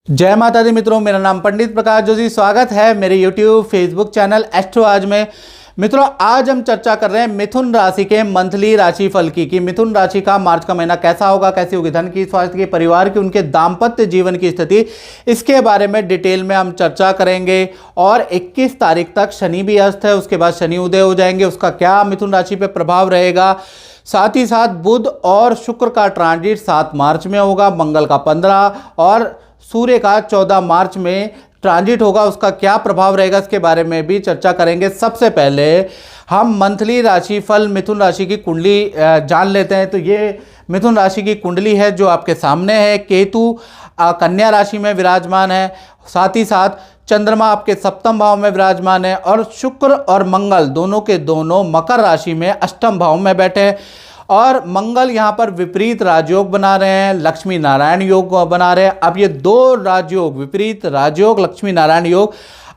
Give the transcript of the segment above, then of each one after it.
जय माता दी मित्रों, मेरा नाम पंडित प्रकाश जोशी। स्वागत है मेरे YouTube फेसबुक चैनल एस्ट्रो आज में। मित्रों, आज हम चर्चा कर रहे हैं मिथुन राशि के मंथली राशिफल की कि मिथुन राशि का मार्च का महीना कैसा होगा, कैसी होगी धन की, स्वास्थ्य की, परिवार की, उनके दाम्पत्य जीवन की स्थिति, इसके बारे में डिटेल में हम चर्चा करेंगे। और 21 तारीख तक शनि भी अस्त है, उसके बाद शनि उदय हो जाएंगे, उसका क्या मिथुन राशि पर प्रभाव रहेगा। साथ ही साथ बुध और शुक्र का ट्रांजिट 7 मार्च में होगा, मंगल का 15 और सूर्य का 14 मार्च में ट्रांजिट होगा, उसका क्या प्रभाव रहेगा इसके बारे में भी चर्चा करेंगे। सबसे पहले हम मंथली राशिफल मिथुन राशि की कुंडली जान लेते हैं। तो ये मिथुन राशि की कुंडली है जो आपके सामने है। केतु कन्या राशि में विराजमान है, साथ ही साथ चंद्रमा आपके सप्तम भाव में विराजमान है और शुक्र और मंगल दोनों के दोनों मकर राशि में अष्टम भाव में बैठे हैं। और मंगल यहाँ पर विपरीत राजयोग बना रहे हैं, लक्ष्मी नारायण योग बना रहे हैं। अब ये दो राजयोग, विपरीत राजयोग, लक्ष्मी नारायण योग,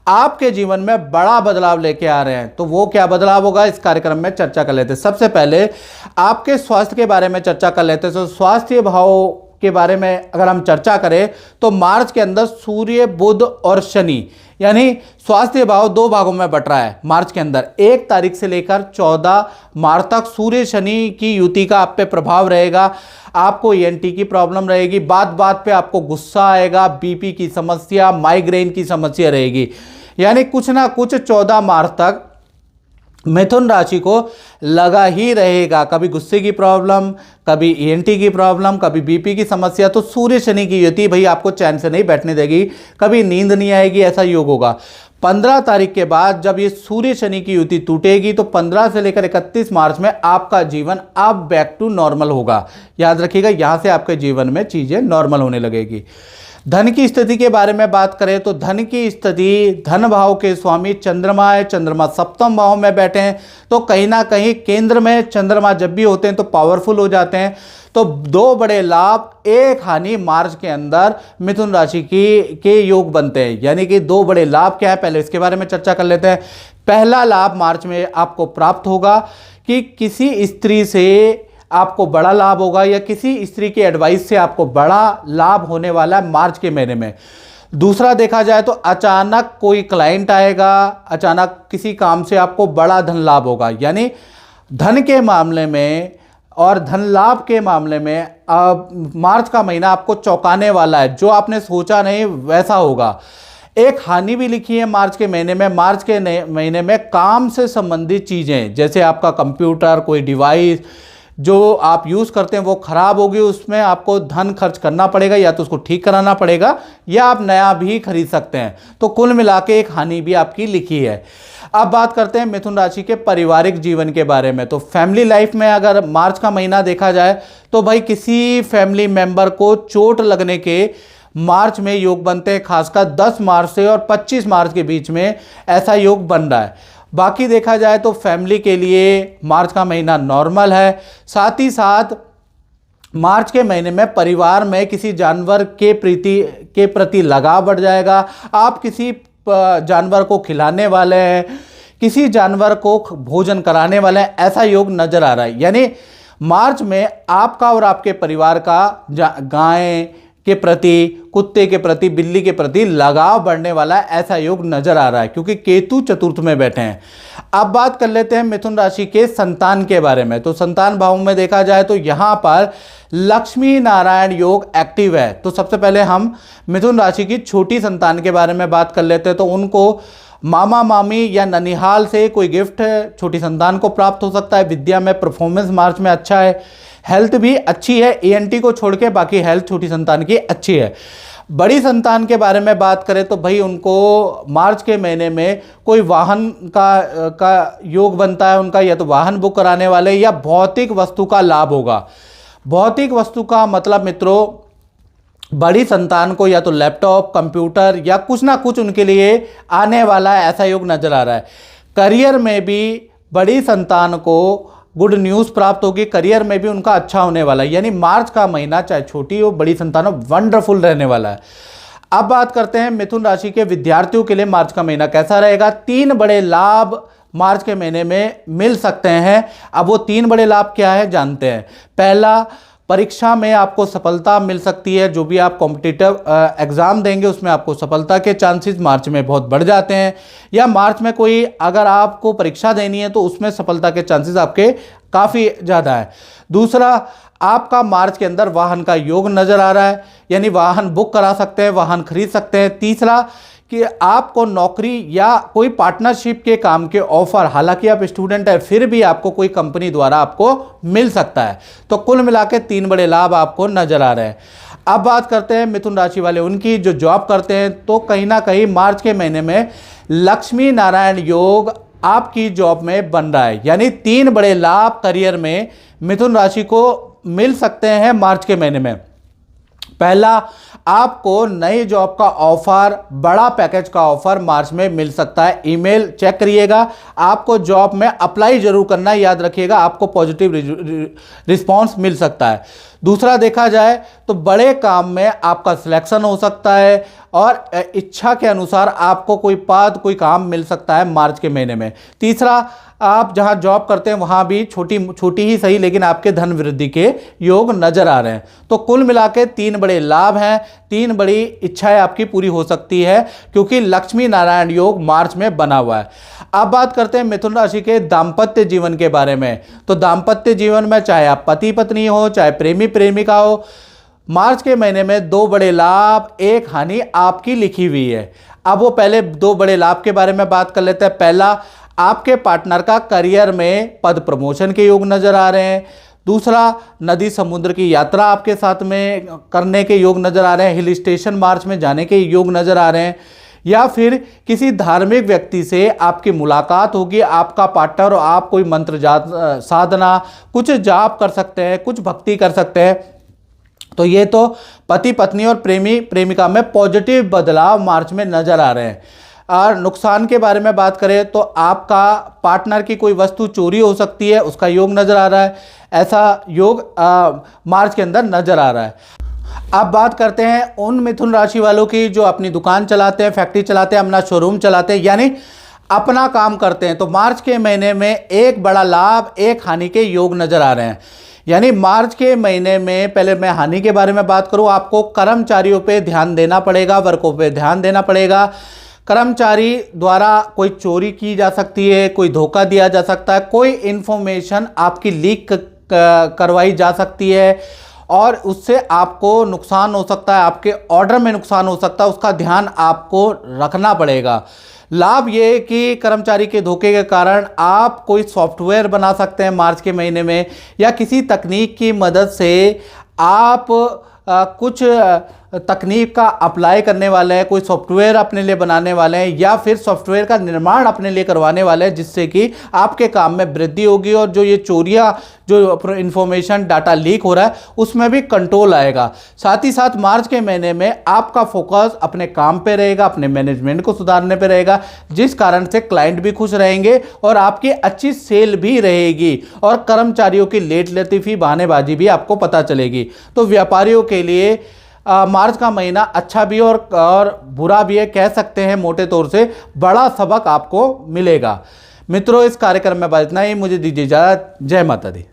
आपके जीवन में बड़ा बदलाव लेके आ रहे हैं। तो वो क्या बदलाव होगा इस कार्यक्रम में चर्चा कर लेते हैं। सबसे पहले आपके स्वास्थ्य के बारे में चर्चा कर लेते हैं। तो स्वास्थ्य भाव के बारे में अगर हम चर्चा करें तो मार्च के अंदर सूर्य, बुध और शनि, यानी स्वास्थ्य भाव 2 भागों में बट रहा है मार्च के अंदर। 1 तारीख से लेकर 14 मार्च तक सूर्य शनि की युति का आप पे प्रभाव रहेगा। आपको ईएनटी की प्रॉब्लम रहेगी, बात बात पे आपको गुस्सा आएगा, बीपी की समस्या, माइग्रेन की समस्या रहेगी। यानी कुछ ना कुछ 14 मार्च तक मिथुन राशि को लगा ही रहेगा, कभी गुस्से की प्रॉब्लम, कभी ईएनटी की प्रॉब्लम, कभी बीपी की समस्या। तो सूर्य शनि की युति भाई आपको चैन से नहीं बैठने देगी, कभी नींद नहीं आएगी, ऐसा योग होगा। 15 तारीख के बाद जब ये सूर्य शनि की युति टूटेगी तो 15 से लेकर 31 मार्च में आपका जीवन अब बैक टू नॉर्मल होगा। याद रखिएगा, यहां से आपके जीवन में चीजें नॉर्मल होने लगेगी। धन की स्थिति के बारे में बात करें तो धन की स्थिति, धन भाव के स्वामी चंद्रमा है, चंद्रमा सप्तम भाव में बैठे हैं। तो कहीं ना कहीं केंद्र में चंद्रमा जब भी होते हैं तो पावरफुल हो जाते हैं। तो 2 बड़े लाभ, 1 हानि मार्च के अंदर मिथुन राशि के योग बनते हैं। यानी कि 2 बड़े लाभ क्या है, पहले इसके बारे में चर्चा कर लेते हैं। पहला लाभ मार्च में आपको प्राप्त होगा कि किसी स्त्री से आपको बड़ा लाभ होगा या किसी स्त्री की एडवाइस से आपको बड़ा लाभ होने वाला है मार्च के महीने में। दूसरा देखा जाए तो अचानक कोई क्लाइंट आएगा, अचानक किसी काम से आपको बड़ा धन लाभ होगा। यानी धन के मामले में और धन लाभ के मामले में मार्च का महीना आपको चौंकाने वाला है। जो आपने सोचा नहीं वैसा होगा। एक हानि भी लिखी है मार्च के महीने में। मार्च के महीने में काम से संबंधित चीज़ें, जैसे आपका कंप्यूटर, कोई डिवाइस जो आप यूज़ करते हैं वो ख़राब होगी, उसमें आपको धन खर्च करना पड़ेगा, या तो उसको ठीक कराना पड़ेगा या आप नया भी खरीद सकते हैं। तो कुल मिला के एक हानि भी आपकी लिखी है। अब बात करते हैं मिथुन राशि के पारिवारिक जीवन के बारे में। तो फैमिली लाइफ में अगर मार्च का महीना देखा जाए तो भाई किसी फैमिली मेंबर को चोट लगने के मार्च में योग बनते हैं। खासकर 10 मार्च से और 25 मार्च के बीच में ऐसा योग बन रहा है। बाकी देखा जाए तो फैमिली के लिए मार्च का महीना नॉर्मल है। साथ ही साथ मार्च के महीने में परिवार में किसी जानवर के प्रति लगाव बढ़ जाएगा। आप किसी जानवर को खिलाने वाले हैं, किसी जानवर को भोजन कराने वाले हैं, ऐसा योग नजर आ रहा है। यानी मार्च में आपका और आपके परिवार का गाय के प्रति, कुत्ते के प्रति, बिल्ली के प्रति लगाव बढ़ने वाला है, ऐसा योग नजर आ रहा है क्योंकि केतु चतुर्थ में बैठे हैं। अब बात कर लेते हैं मिथुन राशि के संतान के बारे में। तो संतान भाव में देखा जाए तो यहां पर लक्ष्मी नारायण योग एक्टिव है। तो सबसे पहले हम मिथुन राशि की छोटी संतान के बारे में बात कर लेते हैं। तो उनको मामा मामी या ननिहाल से कोई गिफ्ट छोटी संतान को प्राप्त हो सकता है। विद्या में परफॉर्मेंस मार्च में अच्छा है, हेल्थ भी अच्छी है, ईएनटी को छोड़ के बाकी हेल्थ छोटी संतान की अच्छी है। बड़ी संतान के बारे में बात करें तो भाई उनको मार्च के महीने में कोई वाहन का योग बनता है उनका, या तो वाहन बुक कराने वाले या भौतिक वस्तु का लाभ होगा। भौतिक वस्तु का मतलब मित्रों, बड़ी संतान को या तो लैपटॉप, कंप्यूटर या कुछ ना कुछ उनके लिए आने वाला है, ऐसा योग नजर आ रहा है। करियर में भी बड़ी संतान को गुड न्यूज़ प्राप्त होगी, करियर में भी उनका अच्छा होने वाला है। यानी मार्च का महीना चाहे छोटी हो बड़ी संतान हो, वंडरफुल रहने वाला है। अब बात करते हैं मिथुन राशि के विद्यार्थियों के लिए मार्च का महीना कैसा रहेगा। 3 बड़े लाभ मार्च के महीने में मिल सकते हैं। अब वो 3 बड़े लाभ क्या है जानते हैं। पहला, परीक्षा में आपको सफलता मिल सकती है। जो भी आप कॉम्पिटिटिव एग्ज़ाम देंगे उसमें आपको सफलता के चांसेस मार्च में बहुत बढ़ जाते हैं, या मार्च में कोई अगर आपको परीक्षा देनी है तो उसमें सफलता के चांसेस आपके काफ़ी ज़्यादा है। दूसरा, आपका मार्च के अंदर वाहन का योग नज़र आ रहा है, यानी वाहन बुक करा सकते हैं, वाहन खरीद सकते हैं। तीसरा कि आपको नौकरी या कोई पार्टनरशिप के काम के ऑफर, हालांकि आप स्टूडेंट है फिर भी आपको कोई कंपनी द्वारा आपको मिल सकता है। तो कुल मिला के 3 बड़े लाभ आपको नजर आ रहे हैं। अब बात करते हैं मिथुन राशि वाले उनकी जो जॉब करते हैं, तो कहीं ना कहीं मार्च के महीने में लक्ष्मी नारायण योग आपकी जॉब में बन रहा है, यानी 3 बड़े लाभ करियर में मिथुन राशि को मिल सकते हैं मार्च के महीने में। पहला, आपको नई जॉब का ऑफर, बड़ा पैकेज का ऑफर मार्च में मिल सकता है। ईमेल चेक करिएगा, आपको जॉब में अप्लाई जरूर करना है, याद रखिएगा आपको पॉजिटिव रिस्पांस मिल सकता है। दूसरा, देखा जाए तो बड़े काम में आपका सिलेक्शन हो सकता है और इच्छा के अनुसार आपको कोई पद, कोई काम मिल सकता है मार्च के महीने में। तीसरा, आप जहां जॉब करते हैं वहां भी छोटी ही सही लेकिन आपके धन वृद्धि के योग नजर आ रहे हैं। तो कुल मिला के 3 बड़े लाभ हैं, 3 बड़ी इच्छाएं आपकी पूरी हो सकती है, क्योंकि लक्ष्मी नारायण योग मार्च में बना हुआ है। अब बात करते हैं मिथुन राशि के दाम्पत्य जीवन के बारे में। तो दाम्पत्य जीवन में चाहे आप पति पत्नी हो, चाहे प्रेमी प्रेमिका हो, मार्च के महीने में 2 बड़े लाभ, 1 हानि आपकी लिखी हुई है। अब वो पहले 2 बड़े लाभ के बारे में बात कर लेते हैं। पहला, आपके पार्टनर का करियर में पद प्रमोशन के योग नजर आ रहे हैं। दूसरा, नदी समुद्र की यात्रा आपके साथ में करने के योग नजर आ रहे हैं, हिल स्टेशन मार्च में जाने के योग नजर आ रहे हैं, या फिर किसी धार्मिक व्यक्ति से आपकी मुलाकात होगी। आपका पार्टनर और आप कोई मंत्र साधना, कुछ जाप कर सकते हैं, कुछ भक्ति कर सकते हैं। तो ये तो पति पत्नी और प्रेमी प्रेमिका में पॉजिटिव बदलाव मार्च में नजर आ रहे हैं। और नुकसान के बारे में बात करें तो आपका पार्टनर की कोई वस्तु चोरी हो सकती है, उसका योग नजर आ रहा है। ऐसा योग मार्च के अंदर नजर आ रहा है। अब बात करते हैं उन मिथुन राशि वालों की जो अपनी दुकान चलाते हैं, फैक्ट्री चलाते हैं, अपना शोरूम चलाते हैं, यानी अपना काम करते हैं। तो मार्च के महीने में 1 बड़ा लाभ, 1 हानि के योग नजर आ रहे हैं। यानी मार्च के महीने में, पहले मैं हानि के बारे में बात करूं, आपको कर्मचारियों पे ध्यान देना पड़ेगा, वर्कों पे ध्यान देना पड़ेगा। कर्मचारी द्वारा कोई चोरी की जा सकती है, कोई धोखा दिया जा सकता है, कोई इंफॉर्मेशन आपकी लीक करवाई जा सकती है और उससे आपको नुकसान हो सकता है, आपके ऑर्डर में नुकसान हो सकता है, उसका ध्यान आपको रखना पड़ेगा। लाभ ये कि कर्मचारी के धोखे के कारण आप कोई सॉफ्टवेयर बना सकते हैं मार्च के महीने में, या किसी तकनीक की मदद से आप कुछ तकनीक का अप्लाई करने वाले हैं, कोई सॉफ्टवेयर अपने लिए बनाने वाले हैं, या फिर सॉफ्टवेयर का निर्माण अपने लिए करवाने वाले हैं, जिससे कि आपके काम में वृद्धि होगी और जो ये चोरियां, जो इंफॉर्मेशन डाटा लीक हो रहा है उसमें भी कंट्रोल आएगा। साथ ही साथ मार्च के महीने में आपका फोकस अपने काम पे रहेगा, अपने मैनेजमेंट को सुधारने पे रहेगा, जिस कारण से क्लाइंट भी खुश रहेंगे और आपकी अच्छी सेल भी रहेगी और कर्मचारियों की लेट लतीफ़ी बहानेबाजी भी आपको पता चलेगी। तो व्यापारियों के लिए मार्च का महीना अच्छा भी और बुरा भी है, कह सकते हैं मोटे तौर से बड़ा सबक आपको मिलेगा। मित्रों, इस कार्यक्रम में बस इतना ही, मुझे दीजिए इजाजत। जय माता दी।